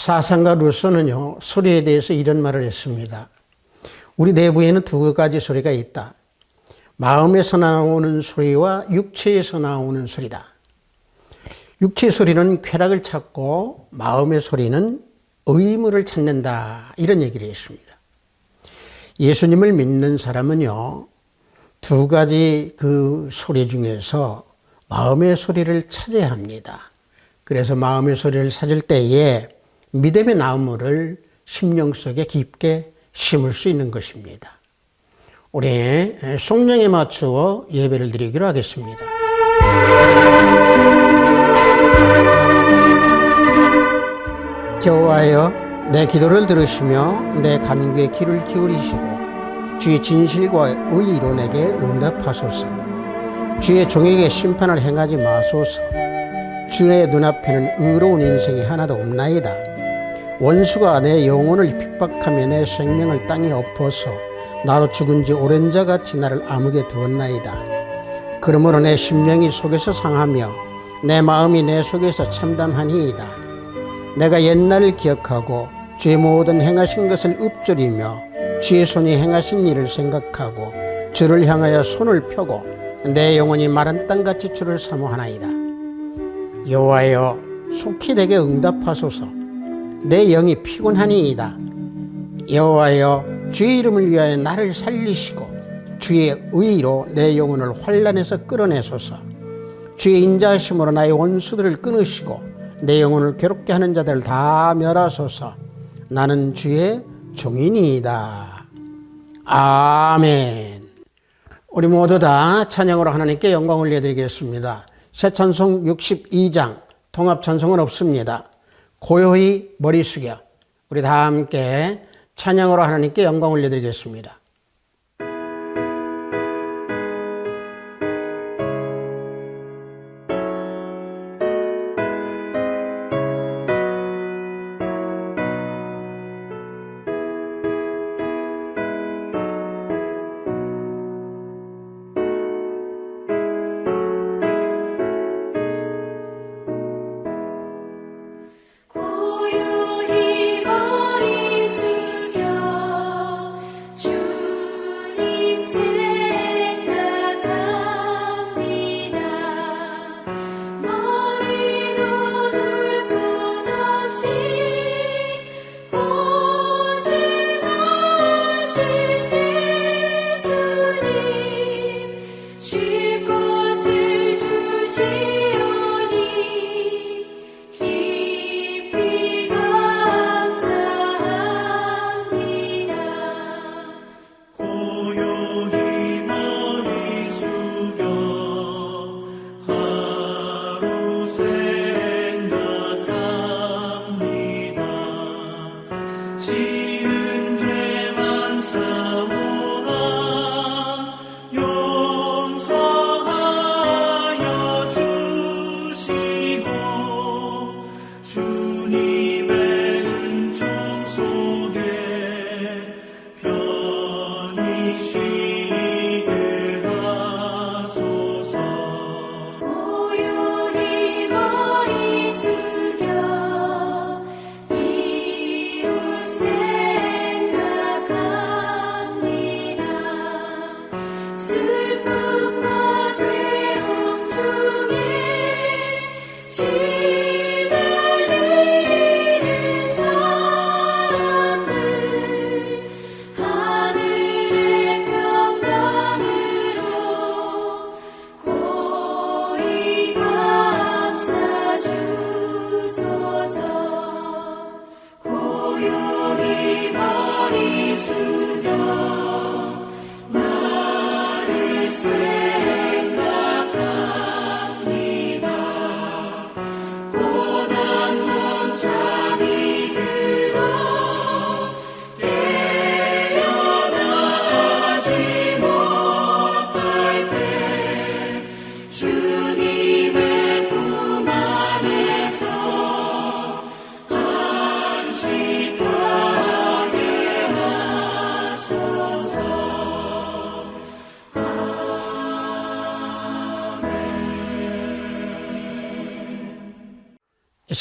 사상가 루소는요, 소리에 대해서 이런 말을 했습니다. 우리 내부에는 두 가지 소리가 있다. 마음에서 나오는 소리와 육체에서 나오는 소리다. 육체의 소리는 쾌락을 찾고 마음의 소리는 의무를 찾는다. 이런 얘기를 했습니다. 예수님을 믿는 사람은요, 두 가지 그 소리 중에서 마음의 소리를 찾아야 합니다. 그래서 마음의 소리를 찾을 때에 믿음의 나무를 심령 속에 깊게 심을 수 있는 것입니다. 우리 성령에 맞추어 예배를 드리기로 하겠습니다. 여호와여, 내 기도를 들으시며 내 간구에 귀를 기울이시고 주의 진실과 의의로 내게 응답하소서. 주의 종에게 심판을 행하지 마소서. 주의 눈앞에는 의로운 인생이 하나도 없나이다. 원수가 내 영혼을 핍박하며 내 생명을 땅에 엎어서 나로 죽은 지 오랜 자같이 나를 암흑에 두었나이다. 그러므로 내 심령이 속에서 상하며 내 마음이 내 속에서 참담하니이다. 내가 옛날을 기억하고 주의 모든 행하신 것을 읊조리며 주의 손이 행하신 일을 생각하고 주를 향하여 손을 펴고 내 영혼이 마른 땅같이 주를 사모하나이다. 여호와여, 속히 내게 응답하소서. 내 영이 피곤하니이다. 여호와여, 주의 이름을 위하여 나를 살리시고 주의 의로 내 영혼을 환난에서 끌어내소서. 주의 인자하심으로 나의 원수들을 끊으시고 내 영혼을 괴롭게 하는 자들을 다 멸하소서. 나는 주의 종이니이다. 아멘. 우리 모두 다 찬양으로 하나님께 영광 올려드리겠습니다. 새 찬송 62장, 통합 찬송은 없습니다. 고요히 머리 숙여 우리 다 함께 찬양으로 하나님께 영광 올려드리겠습니다. 고요히 머리 숙여 주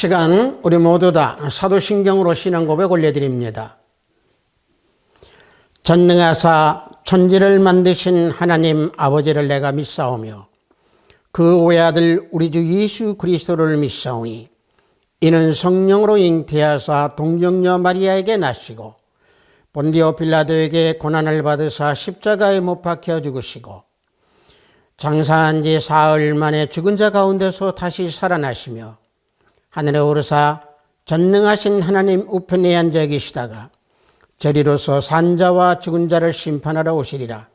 시간 우리 모두 다 사도신경으로 신앙 고백 올려드립니다. 전능하사 천지를 만드신 하나님 아버지를 내가 믿사오며 그 외아들 우리 주 예수 그리스도를 믿사오니 이는 성령으로 잉태하사 동정녀 마리아에게 나시고 본디오 빌라도에게 고난을 받으사 십자가에 못 박혀 죽으시고 장사한 지 사흘 만에 죽은 자 가운데서 다시 살아나시며 하늘에 오르사 전능하신 하나님 우편에 앉아 계시다가 저리로서 산자와 죽은 자를 심판하러 오시리라.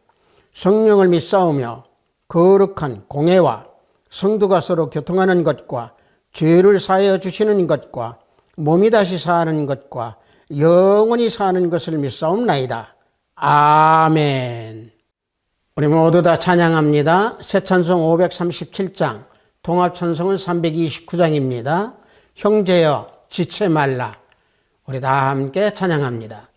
성령을 믿사오며 거룩한 공회와 성도가 서로 교통하는 것과 죄를 사하여 주시는 것과 몸이 다시 사는 것과 영원히 사는 것을 믿사옵나이다. 아멘. 우리 모두 다 찬양합니다. 새 찬송 537장, 통합 찬송은 329장입니다. 형제여 지체 말라. 우리 다 함께 찬양합니다.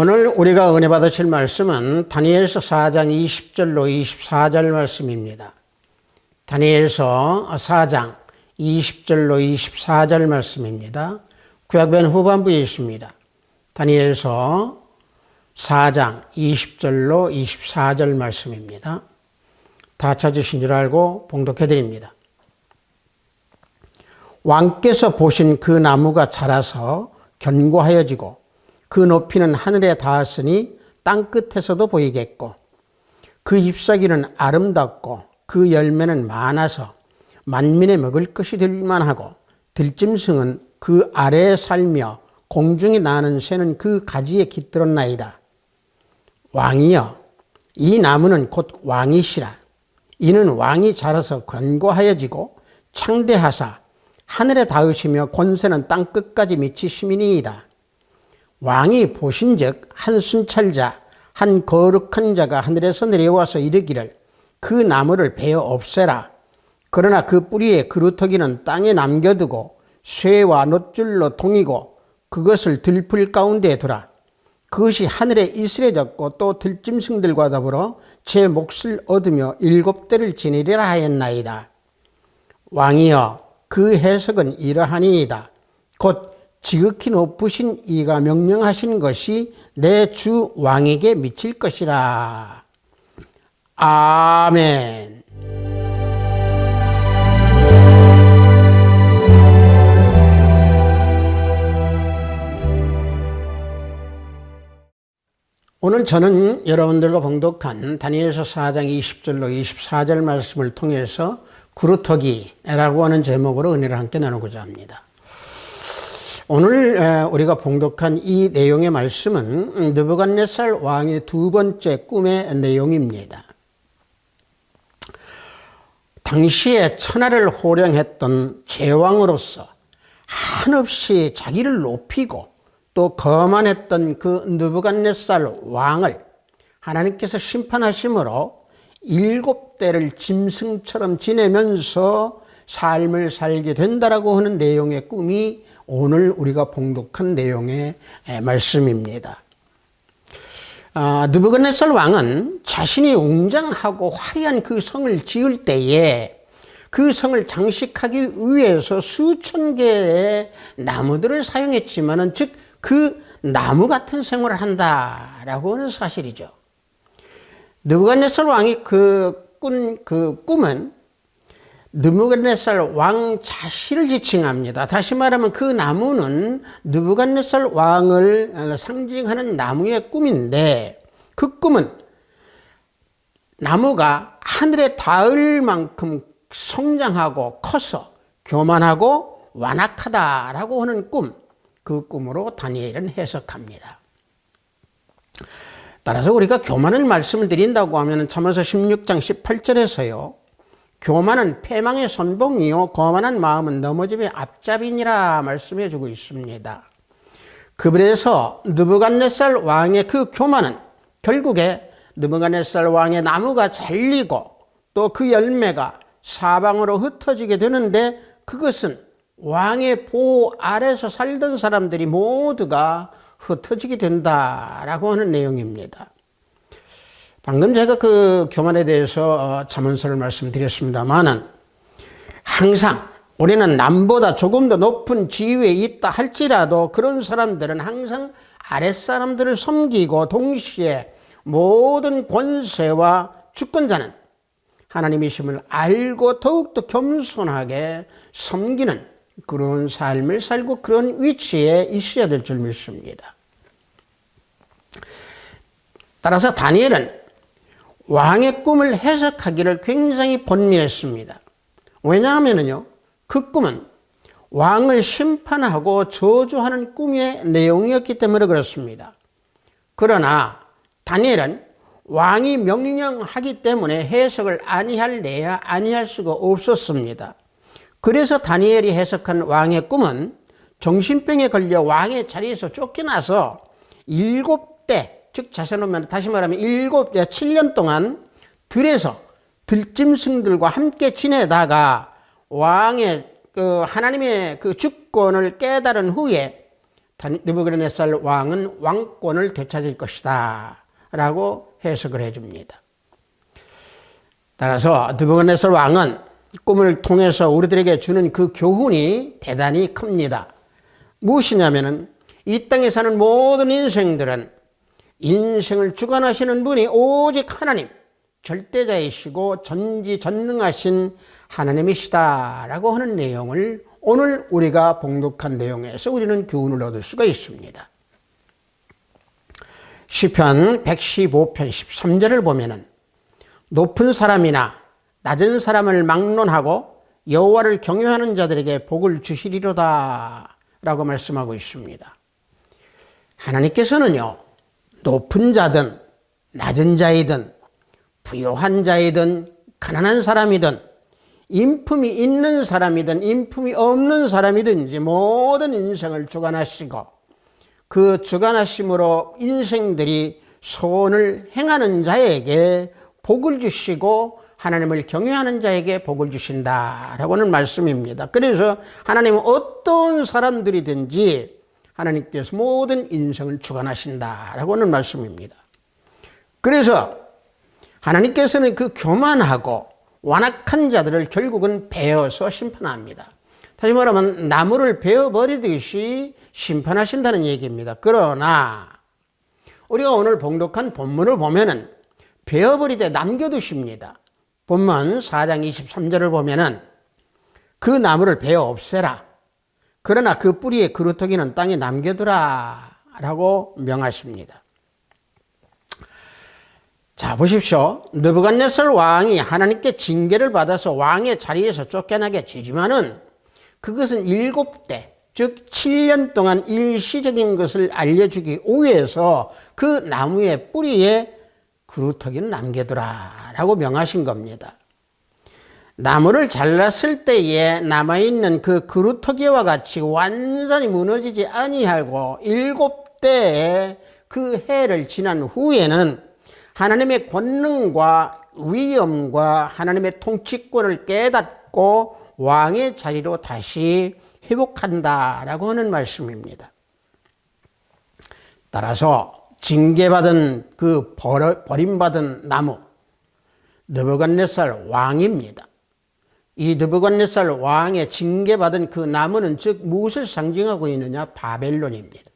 오늘 우리가 은혜 받으실 말씀은 다니엘서 4장 20절로 24절 말씀입니다. 다니엘서 4장 20절로 24절 말씀입니다. 구약변 후반부에 있습니다. 다니엘서 4장 20절로 24절 말씀입니다. 다 찾으신 줄 알고 봉독해 드립니다. 왕께서 보신 그 나무가 자라서 견고하여지고 그 높이는 하늘에 닿았으니 땅끝에서도 보이겠고 그 잎사귀는 아름답고 그 열매는 많아서 만민의 먹을 것이 될 만하고 들짐승은 그 아래에 살며 공중에 나는 새는 그 가지에 깃들었나이다. 왕이여, 이 나무는 곧 왕이시라. 이는 왕이 자라서 견고하여지고 창대하사 하늘에 닿으시며 권세는 땅 끝까지 미치심이니이다. 왕이 보신즉 한 순찰자 한 거룩한 자가 하늘에서 내려와서 이르기를 그 나무를 베어 없애라. 그러나 그 뿌리의 그루터기는 땅에 남겨두고 쇠와 놋줄로 동이고 그것을 들풀 가운데에 두라. 그것이 하늘에 이슬해졌고 또 들짐승들과 더불어 제 몫을 얻으며 7대를 지내리라 하였나이다. 왕이여, 그 해석은 이러하니이다. 곧 지극히 높으신 이가 명령하신 것이 내 주 왕에게 미칠 것이라. 아멘. 오늘 저는 여러분들과 봉독한 다니엘서 4장 20절로 24절 말씀을 통해서 그루터기라고 하는 제목으로 은혜를 함께 나누고자 합니다. 오늘 우리가 봉독한 이 내용의 말씀은 느부갓네살 왕의 두 번째 꿈의 내용입니다. 당시에 천하를 호령했던 제왕으로서 한없이 자기를 높이고 또 거만했던 그 느부갓네살 왕을 하나님께서 심판하심으로 7대를 짐승처럼 지내면서 삶을 살게 된다라고 하는 내용의 꿈이 오늘 우리가 봉독한 내용의 말씀입니다. 느부갓네살 왕은 자신이 웅장하고 화려한 그 성을 지을 때에 그 성을 장식하기 위해서 수천 개의 나무들을 사용했지만은 즉 그 나무 같은 생활을 한다라고 하는 사실이죠. 느부갓네살 왕이 꾼 그 꿈은 느부갓네살 왕 자신을 지칭합니다. 다시 말하면 그 나무는 느부갓네살 왕을 상징하는 나무의 꿈인데 그 꿈은 나무가 하늘에 닿을 만큼 성장하고 커서 교만하고 완악하다라고 하는 꿈, 그 꿈으로 다니엘은 해석합니다. 따라서 우리가 교만을 말씀을 드린다고 하면 잠언서 16장 18절에서요. 교만은 패망의 선봉이요 거만한 마음은 넘어짐의 앞잡이니라 말씀해 주고 있습니다. 그래서 느부갓네살 왕의 그 교만은 결국에 느부갓네살 왕의 나무가 잘리고 또 그 열매가 사방으로 흩어지게 되는데 그것은 왕의 보호 아래서 살던 사람들이 모두가 흩어지게 된다라고 하는 내용입니다. 방금 제가 그 교만에 대해서 잠언서를 말씀드렸습니다만은 항상 우리는 남보다 조금 더 높은 지위에 있다 할지라도 그런 사람들은 항상 아랫사람들을 섬기고 동시에 모든 권세와 주권자는 하나님이심을 알고 더욱더 겸손하게 섬기는 그런 삶을 살고 그런 위치에 있어야 될 줄 믿습니다. 따라서 다니엘은 왕의 꿈을 해석하기를 굉장히 번민했습니다. 왜냐하면요, 그 꿈은 왕을 심판하고 저주하는 꿈의 내용이었기 때문에 그렇습니다. 그러나 다니엘은 왕이 명령하기 때문에 해석을 아니할 수가 없었습니다. 그래서 다니엘이 해석한 왕의 꿈은 정신병에 걸려 왕의 자리에서 쫓겨나서 7대, 즉 다시 말하면 7년 동안 들에서 들짐승들과 함께 지내다가 왕의 하나님의 그 주권을 깨달은 후에 느부갓네살 왕은 왕권을 되찾을 것이다 라고 해석을 해줍니다. 따라서 느부갓네살 왕은 꿈을 통해서 우리들에게 주는 그 교훈이 대단히 큽니다. 무엇이냐면은 이 땅에 사는 모든 인생들은 인생을 주관하시는 분이 오직 하나님, 절대자이시고 전지전능하신 하나님이시다라고 하는 내용을 오늘 우리가 봉독한 내용에서 우리는 교훈을 얻을 수가 있습니다. 시편 115편 13절을 보면은 높은 사람이나 낮은 사람을 막론하고 여호와를 경외하는 자들에게 복을 주시리로다 라고 말씀하고 있습니다. 하나님께서는요, 높은 자든 낮은 자이든 부요한 자이든 가난한 사람이든 인품이 있는 사람이든 인품이 없는 사람이든지 모든 인생을 주관하시고 그 주관하심으로 인생들이 소원을 행하는 자에게 복을 주시고 하나님을 경외하는 자에게 복을 주신다라고는 말씀입니다. 그래서 하나님은 어떤 사람들이든지 하나님께서 모든 인생을 주관하신다라고는 말씀입니다. 그래서 하나님께서는 그 교만하고 완악한 자들을 결국은 베어서 심판합니다. 다시 말하면 나무를 베어버리듯이 심판하신다는 얘기입니다. 그러나 우리가 오늘 봉독한 본문을 보면은 베어버리되 남겨두십니다. 본문 4장 23절을 보면은 그 나무를 베어 없애라. 그러나 그 뿌리의 그루터기는 땅에 남겨두라 라고 명하십니다. 자, 보십시오. 느부갓네살 왕이 하나님께 징계를 받아서 왕의 자리에서 쫓겨나게 되지만은 그것은 7대, 즉 7년 동안 일시적인 것을 알려주기 위해서 그 나무의 뿌리에 그루터기는 남겨두라 라고 명하신 겁니다. 나무를 잘랐을 때에 남아있는 그 그루터기와 같이 완전히 무너지지 아니하고 7대의 그 해를 지난 후에는 하나님의 권능과 위엄과 하나님의 통치권을 깨닫고 왕의 자리로 다시 회복한다라고 하는 말씀입니다. 따라서 징계받은 그 버림받은 나무 느부갓네살 왕입니다. 이 느부갓네살 왕의 징계받은 그 나무는 즉 무엇을 상징하고 있느냐? 바벨론입니다.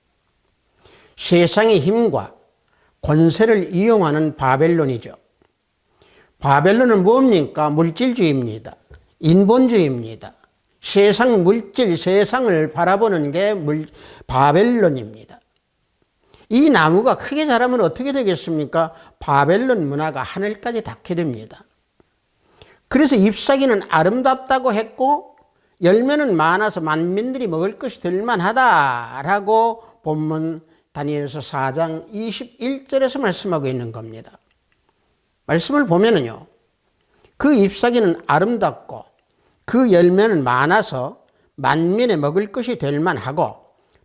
세상의 힘과 권세를 이용하는 바벨론이죠. 바벨론은 뭡니까? 물질주의입니다. 인본주의입니다. 세상 물질, 세상을 바라보는 게 바벨론입니다. 이 나무가 크게 자라면 어떻게 되겠습니까? 바벨론 문화가 하늘까지 닿게 됩니다. 그래서 잎사귀는 아름답다고 했고 열매는 많아서 만민들이 먹을 것이 될 만하다라고 본문 다니엘서 4장 21절에서 말씀하고 있는 겁니다. 말씀을 보면은요, 그 잎사귀는 아름답고 그 열매는 많아서 만민의 먹을 것이 될 만하고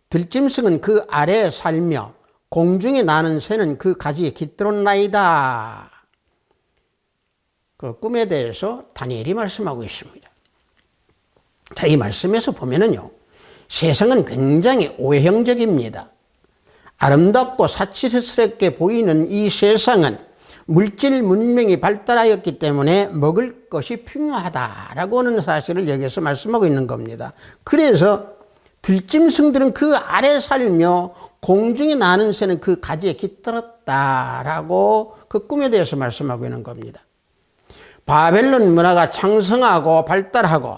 들짐승은 그 아래에 살며 공중에 나는 새는 그 가지에 깃들었나이다. 그 꿈에 대해서 다니엘이 말씀하고 있습니다. 자, 이 말씀에서 보면은요, 세상은 굉장히 오형적입니다. 아름답고 사치스럽게 보이는 이 세상은 물질 문명이 발달하였기 때문에 먹을 것이 풍요하다라고 하는 사실을 여기서 말씀하고 있는 겁니다. 그래서 들짐승들은 그 아래 살며 공중에 나는 새는 그 가지에 깃들었다라고 그 꿈에 대해서 말씀하고 있는 겁니다. 바벨론 문화가 창성하고 발달하고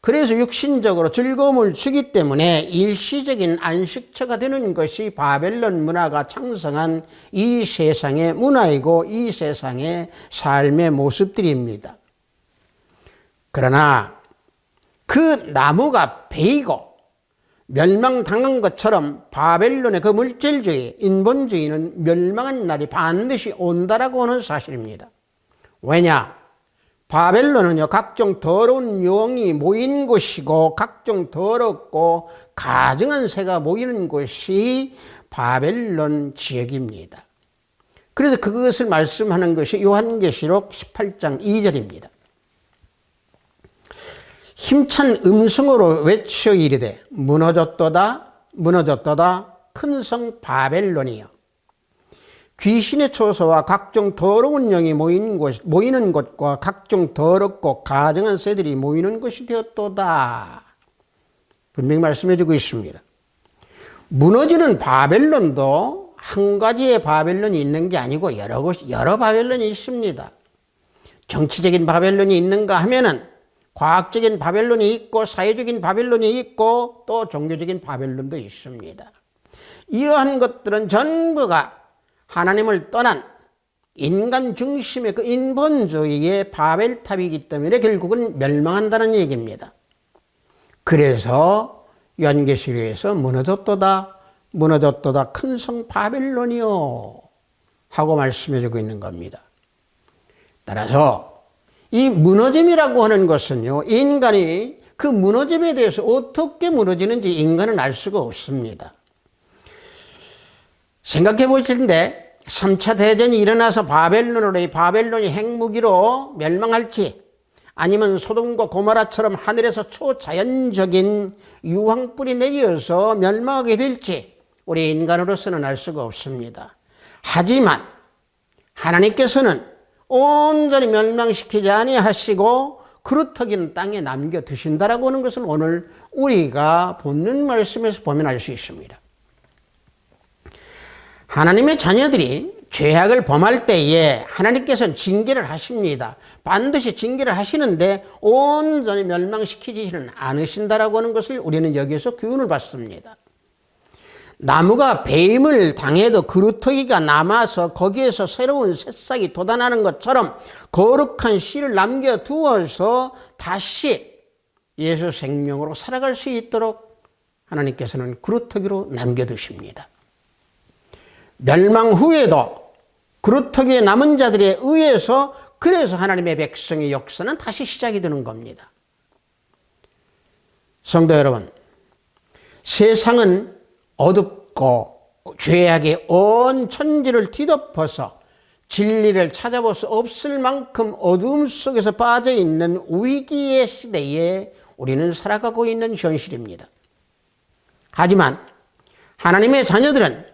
그래서 육신적으로 즐거움을 주기 때문에 일시적인 안식처가 되는 것이 바벨론 문화가 창성한 이 세상의 문화이고 이 세상의 삶의 모습들입니다. 그러나 그 나무가 베이고 멸망당한 것처럼 바벨론의 그 물질주의, 인본주의는 멸망한 날이 반드시 온다라고 하는 사실입니다. 왜냐? 바벨론은요, 각종 더러운 영이 모인 곳이고 각종 더럽고 가증한 새가 모이는 곳이 바벨론 지역입니다. 그래서 그것을 말씀하는 것이 요한계시록 18장 2절입니다. 힘찬 음성으로 외쳐 이르되 무너졌도다 무너졌도다 큰 성 바벨론이여 귀신의 초소와 각종 더러운 영이 모이는 곳과 각종 더럽고 가증한 새들이 모이는 곳이 되었도다. 분명히 말씀해 주고 있습니다. 무너지는 바벨론도 한 가지의 바벨론이 있는 게 아니고 여러 바벨론이 있습니다. 정치적인 바벨론이 있는가 하면은 과학적인 바벨론이 있고 사회적인 바벨론이 있고 또 종교적인 바벨론도 있습니다. 이러한 것들은 전부가 하나님을 떠난 인간 중심의 그 인본주의의 바벨탑이기 때문에 결국은 멸망한다는 얘기입니다. 그래서 요한계시록에서 무너졌도다 무너졌도다 큰 성 바벨론이요 하고 말씀해 주고 있는 겁니다. 따라서 이 무너짐이라고 하는 것은요, 인간이 그 무너짐에 대해서 어떻게 무너지는지 인간은 알 수가 없습니다. 생각해 보실 텐데 3차 대전이 일어나서 바벨론이 핵무기로 멸망할지, 아니면 소돔과 고모라처럼 하늘에서 초자연적인 유황불이 내려서 멸망하게 될지 우리 인간으로서는 알 수가 없습니다. 하지만 하나님께서는 온전히 멸망시키지 아니하시고 그루터기는 땅에 남겨두신다라고 하는 것을 오늘 우리가 본문 말씀에서 보면 알 수 있습니다. 하나님의 자녀들이 죄악을 범할 때에 하나님께서는 징계를 하십니다. 반드시 징계를 하시는데 온전히 멸망시키지는 않으신다라고 하는 것을 우리는 여기에서 교훈을 받습니다. 나무가 배임을 당해도 그루터기가 남아서 거기에서 새로운 새싹이 돋아나는 것처럼 거룩한 씨를 남겨두어서 다시 예수 생명으로 살아갈 수 있도록 하나님께서는 그루터기로 남겨두십니다. 멸망 후에도 그루터기에 남은 자들에 의해서 그래서 하나님의 백성의 역사는 다시 시작이 되는 겁니다. 성도 여러분, 세상은 어둡고 죄악의 온 천지를 뒤덮어서 진리를 찾아볼 수 없을 만큼 어두움 속에서 빠져있는 위기의 시대에 우리는 살아가고 있는 현실입니다. 하지만 하나님의 자녀들은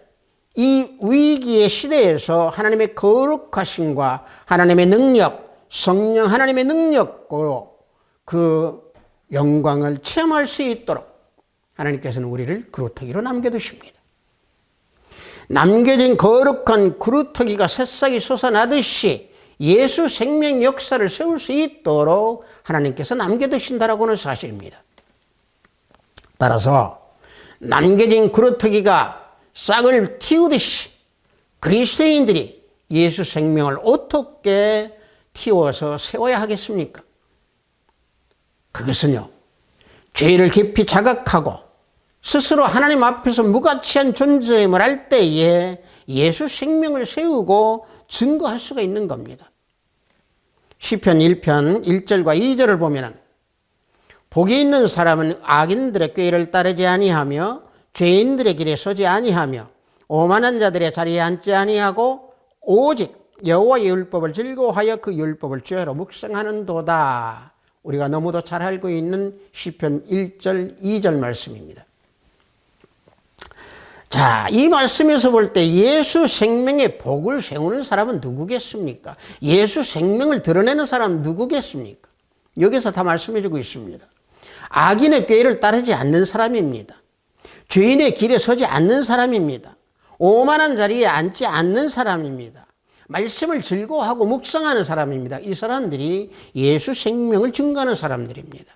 이 위기의 시대에서 하나님의 거룩하심과 하나님의 능력, 성령 하나님의 능력으로 그 영광을 체험할 수 있도록 하나님께서는 우리를 그루터기로 남겨두십니다. 남겨진 거룩한 그루터기가 새싹이 솟아나듯이 예수 생명 역사를 세울 수 있도록 하나님께서 남겨두신다라고 하는 사실입니다. 따라서 남겨진 그루터기가 싹을 틔우듯이 그리스도인들이 예수 생명을 어떻게 틔워서 세워야 하겠습니까? 그것은요, 죄를 깊이 자각하고 스스로 하나님 앞에서 무가치한 존재임을 할 때에 예수 생명을 세우고 증거할 수가 있는 겁니다. 시편 1편 1절과 2절을 보면은 복이 있는 사람은 악인들의 꾀를 따르지 아니하며 죄인들의 길에 서지 아니하며 오만한 자들의 자리에 앉지 아니하고 오직 여호와의 율법을 즐거워하여 그 율법을 주야로 묵상하는도다. 우리가 너무도 잘 알고 있는 시편 1절 2절 말씀입니다. 자, 이 말씀에서 볼 때 예수 생명의 복을 세우는 사람은 누구겠습니까? 예수 생명을 드러내는 사람은 누구겠습니까? 여기서 다 말씀해 주고 있습니다. 악인의 꾀를 따르지 않는 사람입니다. 죄인의 길에 서지 않는 사람입니다. 오만한 자리에 앉지 않는 사람입니다. 말씀을 즐거워하고 묵상하는 사람입니다. 이 사람들이 예수 생명을 증거하는 사람들입니다.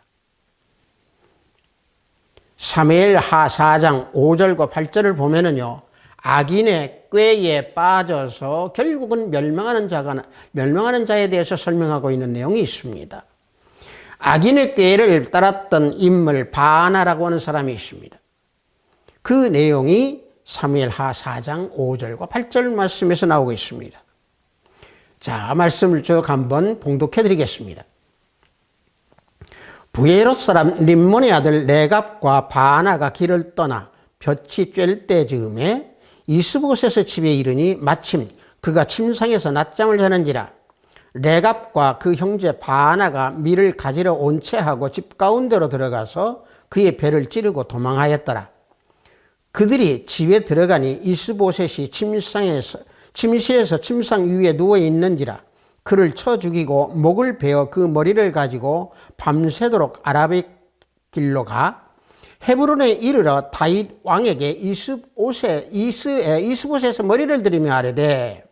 사무엘하 4장 5절과 8절을 보면은요, 악인의 꾀에 빠져서 결국은 멸망하는 자에 대해서 설명하고 있는 내용이 있습니다. 악인의 꾀를 따랐던 인물 바나라고 하는 사람이 있습니다. 그 내용이 사무엘하 4장 5절과 8절 말씀에서 나오고 있습니다. 자, 말씀을 쭉 한번 봉독해 드리겠습니다. 부에롯 사람 림몬의 아들 레갑과 바나가 길을 떠나 볕이 쬐을 때 즈음에 이스보셋의 집에 이르니 마침 그가 침상에서 낮잠을 자는지라. 레갑과 그 형제 바나가 밀을 가지러 온 채하고 집 가운데로 들어가서 그의 배를 찌르고 도망하였더라. 그들이 집에 들어가니 이스보셋이 침실에서 침상 위에 누워 있는지라. 그를 쳐 죽이고 목을 베어 그 머리를 가지고 밤새도록 아라비 길로 가 헤브론에 이르러 다윗 왕에게 이스보셋의 머리를 들이며 아뢰되,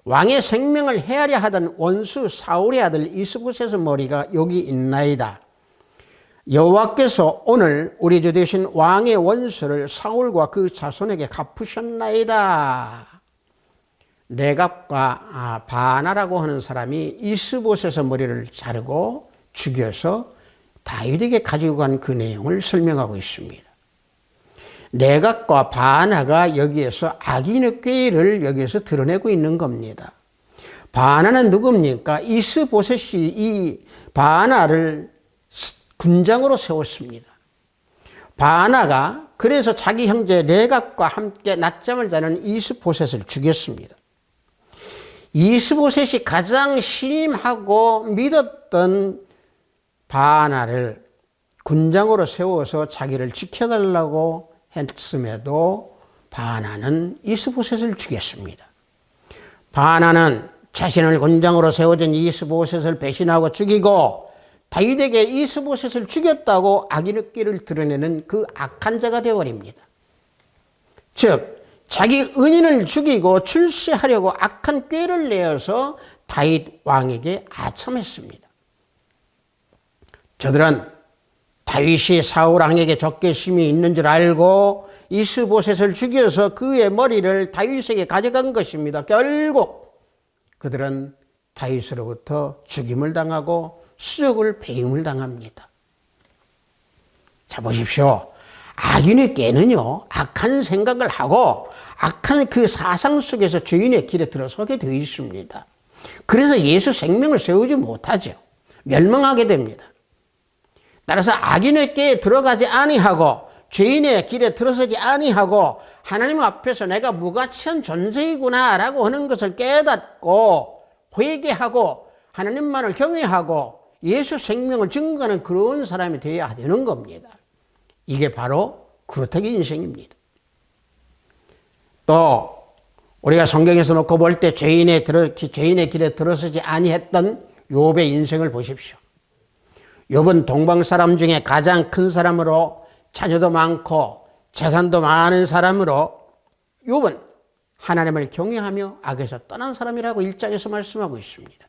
왕의 생명을 해하려 하던 원수 사울의 아들 이스보셋의 머리가 여기 있나이다. 여호와께서 오늘 우리 주 되신 왕의 원수를 사울과 그 자손에게 갚으셨나이다. 레갑과 바나라고 하는 사람이 이스보셋의 머리를 자르고 죽여서 다윗에게 가지고 간 그 내용을 설명하고 있습니다. 레갑과 바나가 여기에서 악인의 꾀를 여기에서 드러내고 있는 겁니다. 바나는 누굽니까? 이스보셋이 이 바나를 군장으로 세웠습니다. 바나가 그래서 자기 형제 레갑과 함께 낮잠을 자는 이스보셋을 죽였습니다. 이스보셋이 가장 신임하고 믿었던 바나를 군장으로 세워서 자기를 지켜달라고 했음에도 바나는 이스보셋을 죽였습니다. 바나는 자신을 군장으로 세워진 이스보셋을 배신하고 죽이고 다윗에게 이스보셋을 죽였다고 악인의 드러내는 그 악한 자가 되어버립니다. 즉 자기 은인을 죽이고 출세하려고 악한 꾀를 내어서 다윗 왕에게 아첨했습니다. 저들은 다윗이 사울 왕에게 적개심이 있는 줄 알고 이스보셋을 죽여서 그의 머리를 다윗에게 가져간 것입니다. 결국 그들은 다윗으로부터 죽임을 당하고 수적을 배임을 당합니다. 자, 보십시오. 악인의 꾀는요, 악한 생각을 하고 악한 그 사상 속에서 죄인의 길에 들어서게 되어 있습니다. 그래서 예수 생명을 세우지 못하죠. 멸망하게 됩니다. 따라서 악인의 꾀에 들어가지 아니하고 죄인의 길에 들어서지 아니하고 하나님 앞에서 내가 무가치한 존재이구나 라고 하는 것을 깨닫고 회개하고 하나님만을 경외하고 예수 생명을 증거하는 그런 사람이 되어야 되는 겁니다. 이게 바로 그루터기 인생입니다. 또 우리가 성경에서 놓고 볼 때 죄인의 길에 들어서지 아니했던 욥의 인생을 보십시오. 욥은 동방 사람 중에 가장 큰 사람으로 자녀도 많고 재산도 많은 사람으로 욥은 하나님을 경외하며 악에서 떠난 사람이라고 1장에서 말씀하고 있습니다.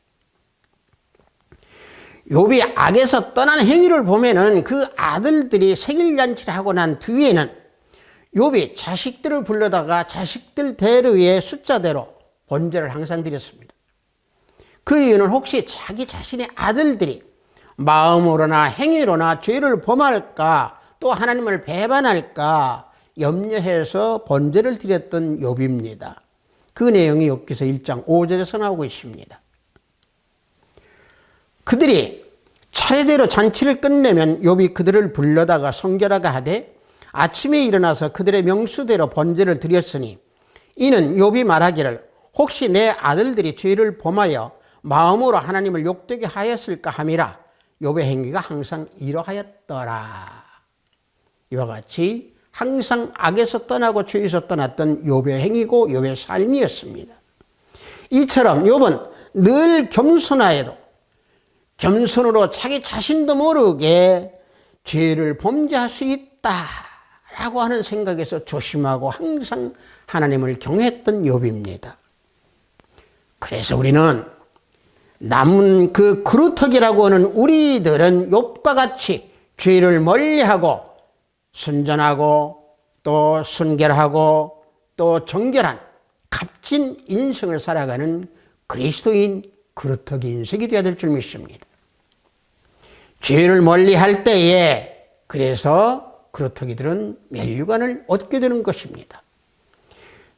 욥이 악에서 떠난 행위를 보면은 그 아들들이 생일잔치를 하고 난 뒤에는 욥이 자식들을 불러다가 자식들 대로의 숫자대로 번제를 항상 드렸습니다. 그 이유는 혹시 자기 자신의 아들들이 마음으로나 행위로나 죄를 범할까 또 하나님을 배반할까 염려해서 번제를 드렸던 욥입니다. 그 내용이 욥기서 1장 5절에서 나오고 있습니다. 그들이 차례대로 잔치를 끝내면 욥이 그들을 불러다가 성결하게 하되 아침에 일어나서 그들의 명수대로 번제를 드렸으니 이는 욥이 말하기를 혹시 내 아들들이 죄를 범하여 마음으로 하나님을 욕되게 하였을까 함이라. 욥의 행위가 항상 이러하였더라. 이와 같이 항상 악에서 떠나고 죄에서 떠났던 욥의 행위고 욥의 삶이었습니다. 이처럼 욥은 늘 겸손하여도 겸손으로 자기 자신도 모르게 죄를 범죄할 수 있다라고 하는 생각에서 조심하고 항상 하나님을 경외했던 욥입니다. 그래서 우리는 남은 그 그루터기라고 하는 우리들은 욥과 같이 죄를 멀리하고 순전하고 또 순결하고 또 정결한 값진 인생을 살아가는 그리스도인 그루터기 인생이 되어야 될 줄 믿습니다. 죄를 멀리할 때에 그래서 그루터기들은 면류관을 얻게 되는 것입니다.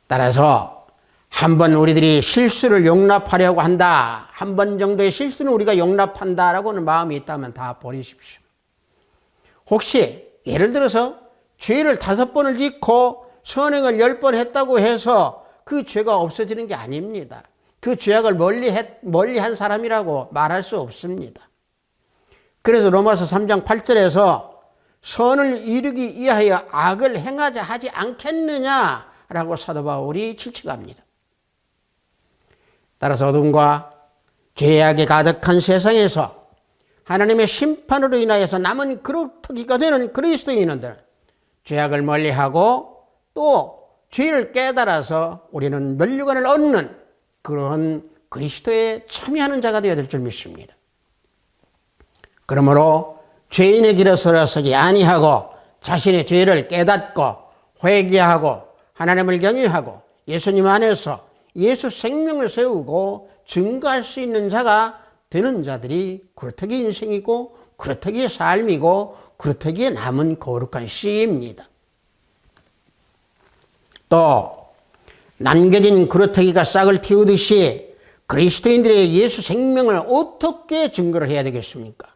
따라서 한번 우리들이 실수를 용납하려고 한다. 한 번 정도의 실수는 우리가 용납한다라고 하는 마음이 있다면 다 버리십시오. 혹시 예를 들어서 죄를 5번을 짓고 선행을 10번 했다고 해서 그 죄가 없어지는 게 아닙니다. 그 죄악을 멀리한 사람이라고 말할 수 없습니다. 그래서 로마서 3장 8절에서 선을 이루기 위하여 악을 행하자 하지 않겠느냐라고 사도 바울이 질책합니다. 따라서 어둠과 죄악이 가득한 세상에서 하나님의 심판으로 인하여서 남은 그루터기가 되는 그리스도인들은 죄악을 멀리하고 또 죄를 깨달아서 우리는 면류관을 얻는 그런 그리스도에 참여하는 자가 되어야 될 줄 믿습니다. 그러므로 죄인의 길에 서서지 아니하고 자신의 죄를 깨닫고 회개하고 하나님을 경외하고 예수님 안에서 예수 생명을 세우고 증거할 수 있는 자가 되는 자들이 그루터기 인생이고 그루터기의 삶이고 그루터기에 남은 거룩한 씨입니다. 또 남겨진 그루터기가 싹을 틔우듯이 그리스도인들의 예수 생명을 어떻게 증거를 해야 되겠습니까?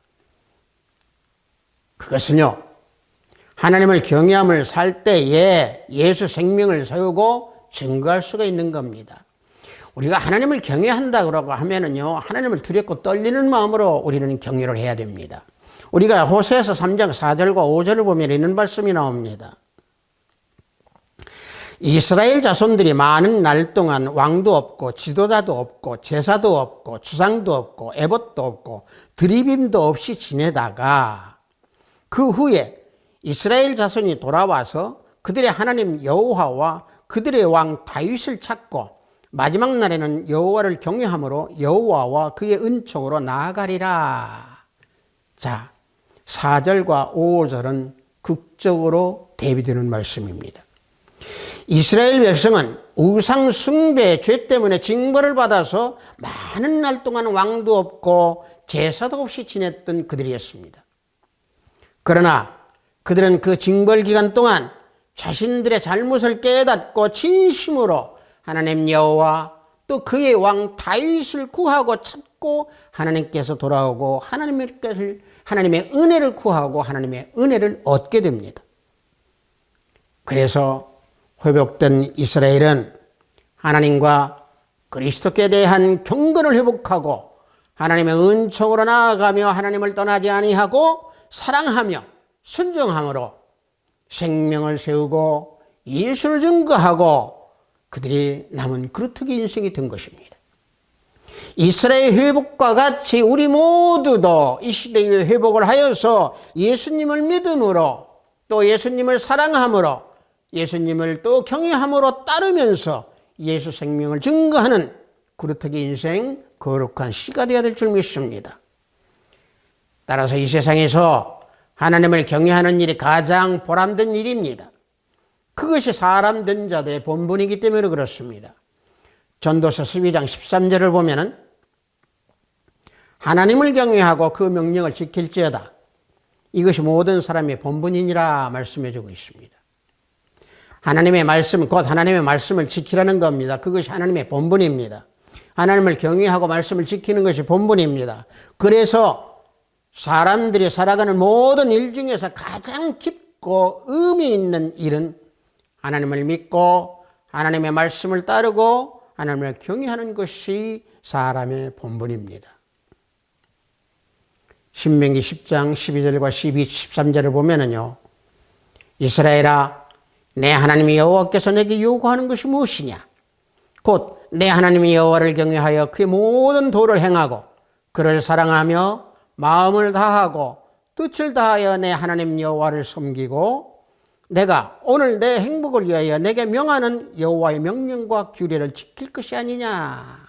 그것은요, 하나님을 경외함을 살 때에 예수 생명을 세우고 증거할 수가 있는 겁니다. 우리가 하나님을 경외한다고 하면은요, 하나님을 두렵고 떨리는 마음으로 우리는 경외를 해야 됩니다. 우리가 호세아서 3장 4절과 5절을 보면 이런 말씀이 나옵니다. 이스라엘 자손들이 많은 날 동안 왕도 없고 지도자도 없고 제사도 없고 주상도 없고 에봇도 없고 드리빔도 없이 지내다가 그 후에 이스라엘 자손이 돌아와서 그들의 하나님 여호와와 그들의 왕 다윗을 찾고 마지막 날에는 여호와를 경외함으로 여호와와 그의 은총으로 나아가리라. 자, 4절과 5절은 극적으로 대비되는 말씀입니다. 이스라엘 백성은 우상 숭배의 죄 때문에 징벌을 받아서 많은 날 동안 왕도 없고 제사도 없이 지냈던 그들이었습니다. 그러나 그들은 그 징벌 기간 동안 자신들의 잘못을 깨닫고 진심으로 하나님 여호와 또 그의 왕 다윗을 구하고 찾고 하나님께서 돌아오고 하나님의 은혜를 구하고 하나님의 은혜를 얻게 됩니다. 그래서 회복된 이스라엘은 하나님과 그리스도께 대한 경건을 회복하고 하나님의 은총으로 나아가며 하나님을 떠나지 아니하고 사랑하며 순종함으로 생명을 세우고 예수를 증거하고 그들이 남은 그루터기 인생이 된 것입니다. 이스라엘 회복과 같이 우리 모두도 이 시대의 회복을 하여서 예수님을 믿음으로 또 예수님을 사랑함으로 예수님을 또 경외함으로 따르면서 예수 생명을 증거하는 그루터기 인생 거룩한 시가 되어야 될 줄 믿습니다. 따라서 이 세상에서 하나님을 경외하는 일이 가장 보람된 일입니다. 그것이 사람 된 자들의 본분이기 때문에 그렇습니다. 전도서 12장 13절을 보면은 하나님을 경외하고 그 명령을 지킬지어다. 이것이 모든 사람의 본분이니라 말씀해 주고 있습니다. 하나님의 말씀, 곧 하나님의 말씀을 지키라는 겁니다. 그것이 하나님의 본분입니다. 하나님을 경외하고 말씀을 지키는 것이 본분입니다. 그래서 사람들이 살아가는 모든 일 중에서 가장 깊고 의미 있는 일은 하나님을 믿고 하나님의 말씀을 따르고 하나님을 경외하는 것이 사람의 본분입니다. 신명기 10장 12절과 13절을 보면은요, 이스라엘아, 내 하나님 여호와께서 내게 요구하는 것이 무엇이냐? 곧 내 하나님 여호와를 경외하여 그의 모든 도를 행하고 그를 사랑하며 마음을 다하고 뜻을 다하여 내 하나님 여호와를 섬기고 내가 오늘 내 행복을 위하여 내게 명하는 여호와의 명령과 규례를 지킬 것이 아니냐?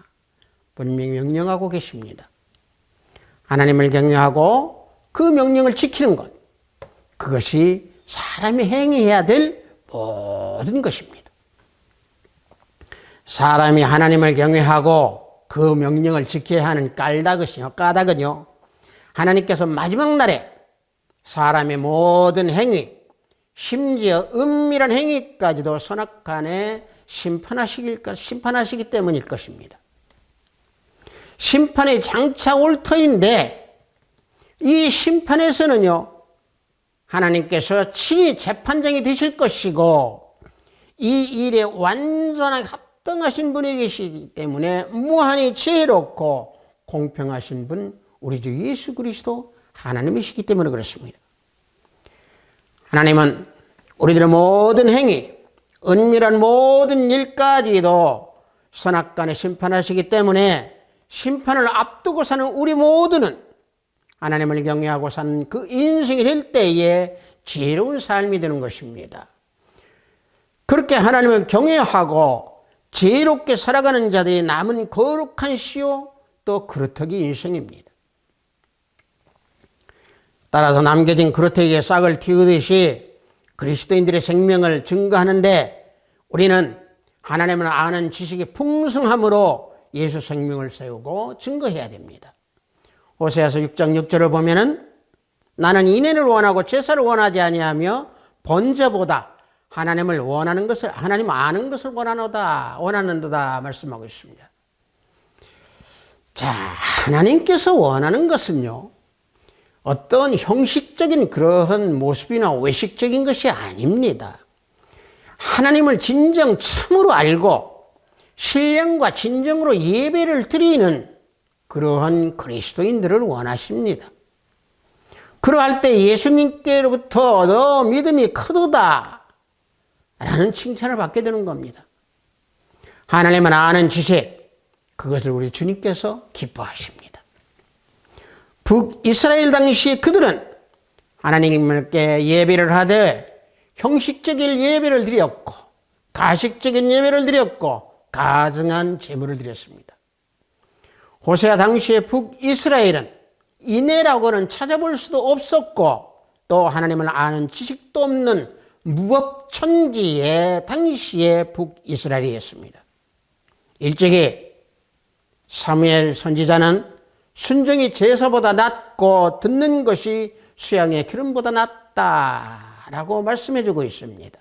분명히 명령하고 계십니다. 하나님을 경외하고 그 명령을 지키는 것, 그것이 사람이 행해야 될 모든 것입니다. 사람이 하나님을 경외하고 그 명령을 지켜야 하는 까닭은요, 하나님께서 마지막 날에 사람의 모든 행위, 심지어 은밀한 행위까지도 선악간에 심판하시기 때문일 것입니다. 심판의 장차 올 터인데 이 심판에서는요, 하나님께서 친히 재판장이 되실 것이고 이 일에 완전하게 합당하신 분이 계시기 때문에 무한히 지혜롭고 공평하신 분 우리 주 예수 그리스도 하나님이시기 때문에 그렇습니다. 하나님은 우리들의 모든 행위, 은밀한 모든 일까지도 선악간에 심판하시기 때문에 심판을 앞두고 사는 우리 모두는 하나님을 경외하고 사는 그 인생이 될 때에 지혜로운 삶이 되는 것입니다. 그렇게 하나님을 경외하고 지혜롭게 살아가는 자들이 남은 거룩한 시요 또 그루터기 인생입니다. 따라서 남겨진 그루터기에 싹을 틔우듯이 그리스도인들의 생명을 증거하는데 우리는 하나님을 아는 지식이 풍성함으로 예수 생명을 세우고 증거해야 됩니다. 호세아서 6장 6절을 보면은 나는 인애를 원하고 제사를 원하지 아니하며 번제보다 하나님을 원하는 것을, 하나님 아는 것을 원하는도다 말씀하고 있습니다. 자, 하나님께서 원하는 것은요, 어떤 형식적인 그러한 모습이나 외식적인 것이 아닙니다. 하나님을 진정 참으로 알고 신령과 진정으로 예배를 드리는 그러한 그리스도인들을 원하십니다. 그러할 때 예수님께로부터 너 믿음이 크도다 라는 칭찬을 받게 되는 겁니다. 하나님은 아는 지식, 그것을 우리 주님께서 기뻐하십니다. 북이스라엘 당시 그들은 하나님께 예배를 하되 형식적인 예배를 드렸고 가식적인 예배를 드렸고 가증한 제물을 드렸습니다. 호세아 당시의 북이스라엘은 인애라고는 찾아볼 수도 없었고 또 하나님을 아는 지식도 없는 무법천지의 당시의 북이스라엘이었습니다. 일찍이 사무엘 선지자는 순종이 제사보다 낫고 듣는 것이 수양의 기름보다 낫다라고 말씀해주고 있습니다.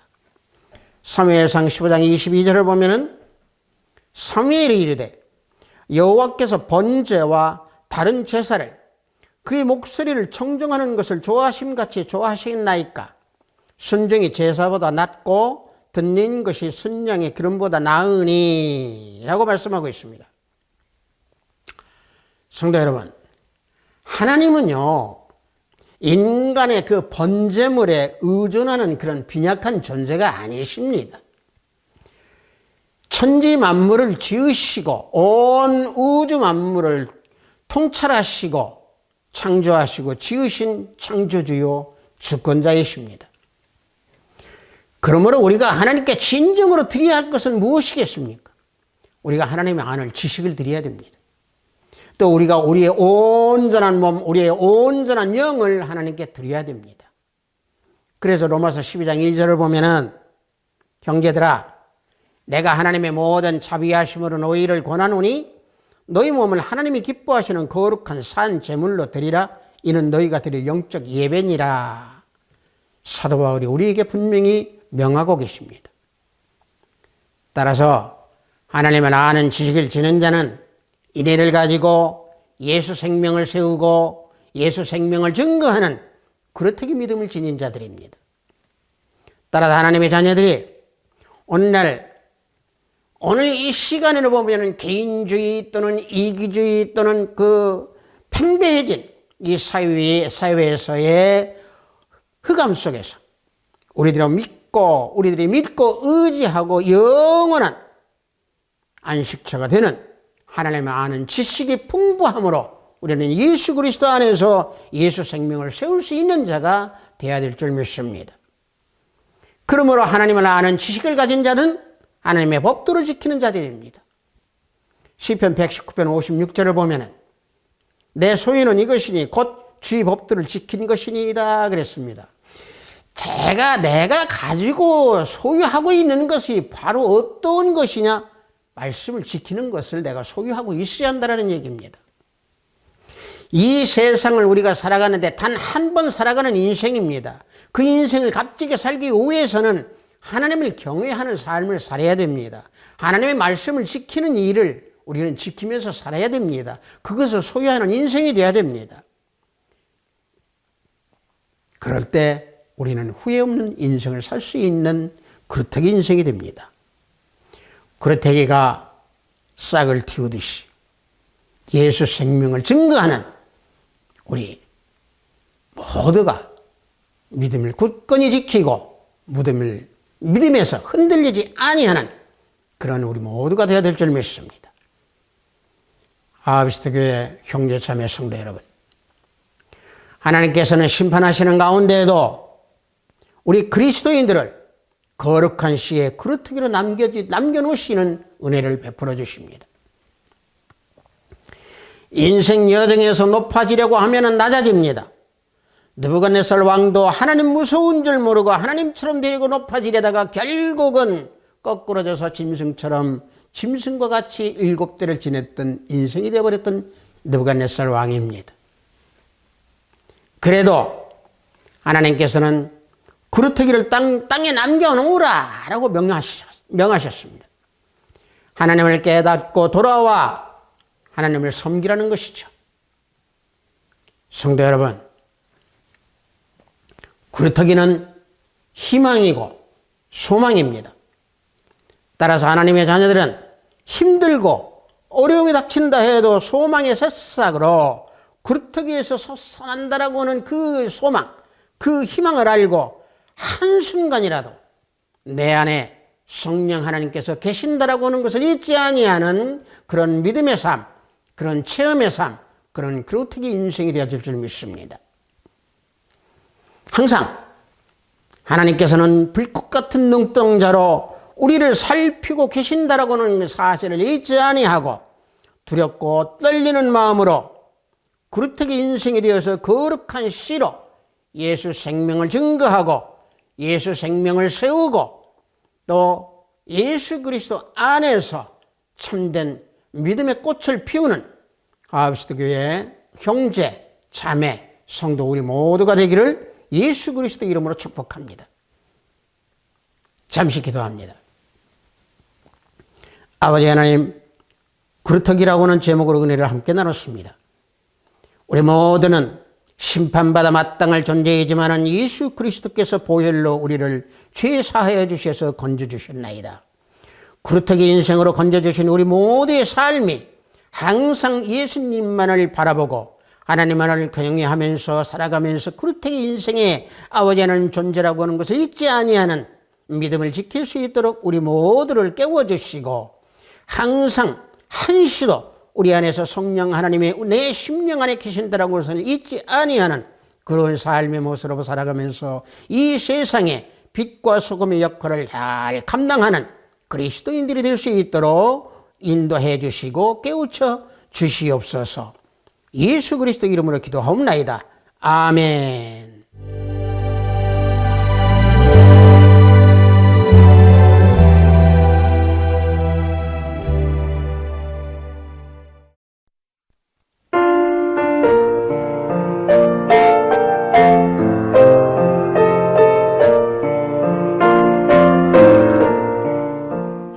사무엘상 15장 22절을 보면은 사무엘이 이르되 여호와께서 번제와 다른 제사를 그의 목소리를 청정하는 것을 좋아하심같이 좋아하시겠나이까. 순종이 제사보다 낫고 듣는 것이 순양의 기름보다 나으니 라고 말씀하고 있습니다. 성도 여러분, 하나님은요, 인간의 그 번제물에 의존하는 그런 빈약한 존재가 아니십니다. 천지 만물을 지으시고 온 우주 만물을 통찰하시고 창조하시고 지으신 창조주요 주권자이십니다. 그러므로 우리가 하나님께 진정으로 드려야 할 것은 무엇이겠습니까? 우리가 하나님의 안을 지식을 드려야 됩니다. 또 우리가 우리의 온전한 몸, 우리의 온전한 영을 하나님께 드려야 됩니다. 그래서 로마서 12장 1절을 보면은 형제들아 내가 하나님의 모든 자비하심으로 너희를 권하노니 너희 몸을 하나님이 기뻐하시는 거룩한 산 제물로 드리라. 이는 너희가 드릴 영적 예배니라. 사도 바울이 우리에게 분명히 명하고 계십니다. 따라서 하나님을 아는 지식을 지닌 자는 인애를 가지고 예수 생명을 세우고 예수 생명을 증거하는 그렇게 믿음을 지닌 자들입니다. 따라서 하나님의 자녀들이 오늘 이 시간을 보면 개인주의 또는 이기주의 또는 그 팽배해진 이 사회에서의 흑암 속에서 우리들이 믿고 의지하고 영원한 안식처가 되는 하나님을 아는 지식이 풍부함으로 우리는 예수 그리스도 안에서 예수 생명을 세울 수 있는 자가 되어야 될 줄 믿습니다. 그러므로 하나님을 아는 지식을 가진 자는 하나님의 법도를 지키는 자들입니다. 시편 119편 56절을 보면 내 소유는 이것이니 곧 주의 법도를 지킨 것이니이다 그랬습니다. 내가 가지고 소유하고 있는 것이 바로 어떤 것이냐? 말씀을 지키는 것을 내가 소유하고 있어야 한다는 얘기입니다. 이 세상을 우리가 살아가는데 단 한 번 살아가는 인생입니다. 그 인생을 값지게 살기 위해서는 하나님을 경외하는 삶을 살아야 됩니다. 하나님의 말씀을 지키는 일을 우리는 지키면서 살아야 됩니다. 그것을 소유하는 인생이 되어야 됩니다. 그럴 때 우리는 후회 없는 인생을 살 수 있는 그릇되기 인생이 됩니다. 그릇되기가 싹을 틔우듯이 예수 생명을 증거하는 우리 모두가 믿음을 굳건히 지키고 믿음에서 흔들리지 아니하는 그런 우리 모두가 되어야 될 줄 믿습니다. 아비스트교회 형제자매 성도 여러분, 하나님께서는 심판하시는 가운데에도 우리 그리스도인들을 거룩한 시에 그릇되기로 남겨놓으시는 은혜를 베풀어 주십니다. 인생 여정에서 높아지려고 하면 낮아집니다. 느부갓네살 왕도 하나님 무서운 줄 모르고 하나님처럼 되려고 높아지려다가 결국은 거꾸러져서 짐승과 같이 7대를 지냈던 인생이 되어버렸던 느부갓네살 왕입니다. 그래도 하나님께서는 그릇되기를 땅에 남겨놓으라 라고 명하셨습니다. 하나님을 깨닫고 돌아와 하나님을 섬기라는 것이죠. 성도 여러분, 구루터기는 희망이고 소망입니다. 따라서 하나님의 자녀들은 힘들고 어려움이 닥친다 해도 소망의 새싹으로 구루터기에서 솟아난다라고 하는 그 소망, 그 희망을 알고 한순간이라도 내 안에 성령 하나님께서 계신다라고 하는 것을 잊지 아니하는 그런 믿음의 삶, 그런 체험의 삶, 그런 구루터기 인생이 되어질 줄 믿습니다. 항상 하나님께서는 불꽃 같은 눈동자로 우리를 살피고 계신다라고 하는 사실을 잊지 아니하고 두렵고 떨리는 마음으로 구루터기 인생이 되어서 거룩한 씨로 예수 생명을 증거하고 예수 생명을 세우고 또 예수 그리스도 안에서 참된 믿음의 꽃을 피우는 하비스트 교회 형제, 자매, 성도 우리 모두가 되기를 예수 그리스도 이름으로 축복합니다. 잠시 기도합니다. 아버지 하나님, 구루터기라고 하는 제목으로 은혜를 함께 나눴습니다. 우리 모두는 심판받아 마땅할 존재이지만 예수 그리스도께서 보혈로 우리를 죄 사하여 주셔서 건져주셨나이다. 구루터기 인생으로 건져주신 우리 모두의 삶이 항상 예수님만을 바라보고 하나님만을 경외하면서 살아가면서 구루터기 인생의 아버지 하나님 존재라고 하는 것을 잊지 아니하는 믿음을 지킬 수 있도록 우리 모두를 깨워주시고 항상 한시도 우리 안에서 성령 하나님의 내 심령 안에 계신다라고 것을 잊지 아니하는 그런 삶의 모습으로 살아가면서 이 세상에 빛과 소금의 역할을 잘 감당하는 그리스도인들이 될 수 있도록 인도해 주시고 깨우쳐 주시옵소서. 예수 그리스도 이름으로 기도하옵나이다. 아멘.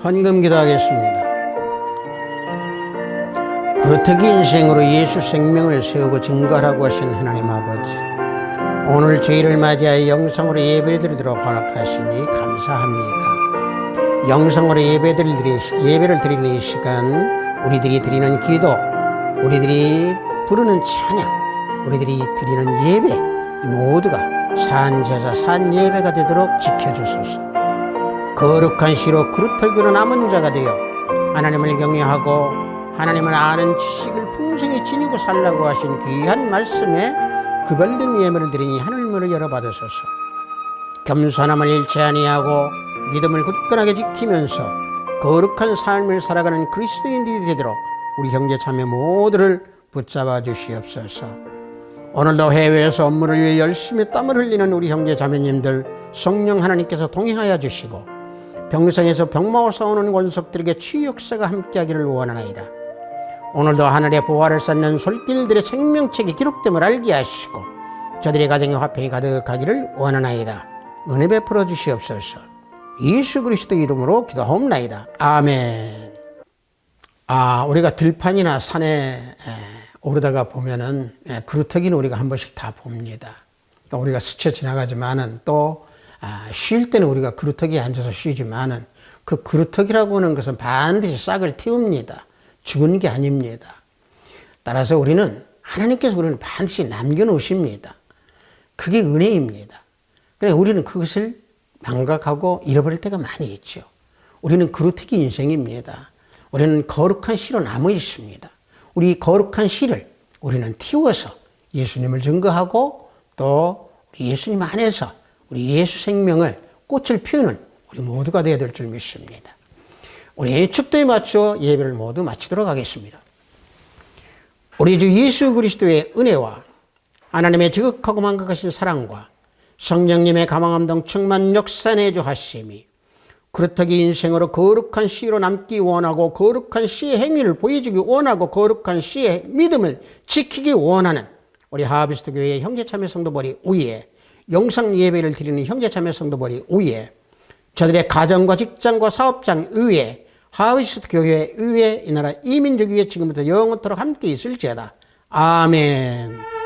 헌금 기도하겠습니다. 구루터기 인생으로 예수 생명을 세우고 증거하라고 하신 하나님 아버지, 오늘 주일을 맞이하여 영성으로 예배드리도록 허락하시니 감사합니다. 영성으로 예배를 드리는 이 시간, 우리들이 드리는 기도, 우리들이 부르는 찬양, 우리들이 드리는 예배, 이 모두가 산제사 산예배가 되도록 지켜주소서. 거룩한 시로 구루터기로 남은 자가 되어 하나님을 경외하고 하나님을 아는 지식을 풍성히 지니고 살라고 하신 귀한 말씀에 구별된 예물을 드리니 하늘문을 열어받으소서. 겸손함을 잃지 아니하고 믿음을 굳건하게 지키면서 거룩한 삶을 살아가는 그리스도인들이 되도록 우리 형제 자매 모두를 붙잡아 주시옵소서. 오늘도 해외에서 업무를 위해 열심히 땀을 흘리는 우리 형제 자매님들 성령 하나님께서 동행하여 주시고 병성에서 병마와 싸우는 권속들에게 치유 역사가 함께하기를 원하나이다. 오늘도 하늘의 보화를 쌓는 솔길들의 생명책이 기록됨을 알게 하시고 저들의 가정에 화평이 가득하기를 원하나이다. 은혜 베풀어 주시옵소서. 예수 그리스도 이름으로 기도하옵나이다. 아멘. 우리가 들판이나 산에 오르다가 보면은 구루터기는 우리가 한 번씩 다 봅니다. 우리가 스쳐 지나가지만은 또 쉴 때는 우리가 구루터기에 앉아서 쉬지만은 그 구루터기라고 하는 것은 반드시 싹을 틔웁니다. 죽은 게 아닙니다. 따라서 우리는 하나님께서 우리는 반드시 남겨놓으십니다. 그게 은혜입니다. 그래서 우리는 그것을 망각하고 잃어버릴 때가 많이 있죠. 우리는 구루터기 인생입니다. 우리는 거룩한 씨로 남아 있습니다. 우리 거룩한 씨를 우리는 틔워서 예수님을 증거하고 또 예수님 안에서 우리 예수 생명을 꽃을 피우는 우리 모두가 되어야 될 줄 믿습니다. 우리 축도에 맞춰 예배를 모두 마치도록 하겠습니다. 우리 주 예수 그리스도의 은혜와 하나님의 지극하고 만극하신 사랑과 성령님의 감화감동 충만 역사 내주하심이 구루터기 인생으로 거룩한 씨로 남기 원하고 거룩한 씨의 행위를 보여주기 원하고 거룩한 씨의 믿음을 지키기 원하는 우리 하비스트 교회의 형제자매 성도들이 위에 영상 예배를 드리는 형제자매 성도들이 위에 저들의 가정과 직장과 사업장 위에 하위스트 교회 의회 이 나라 이민족 위에 지금부터 영원토록 함께 있을지어다. 아멘.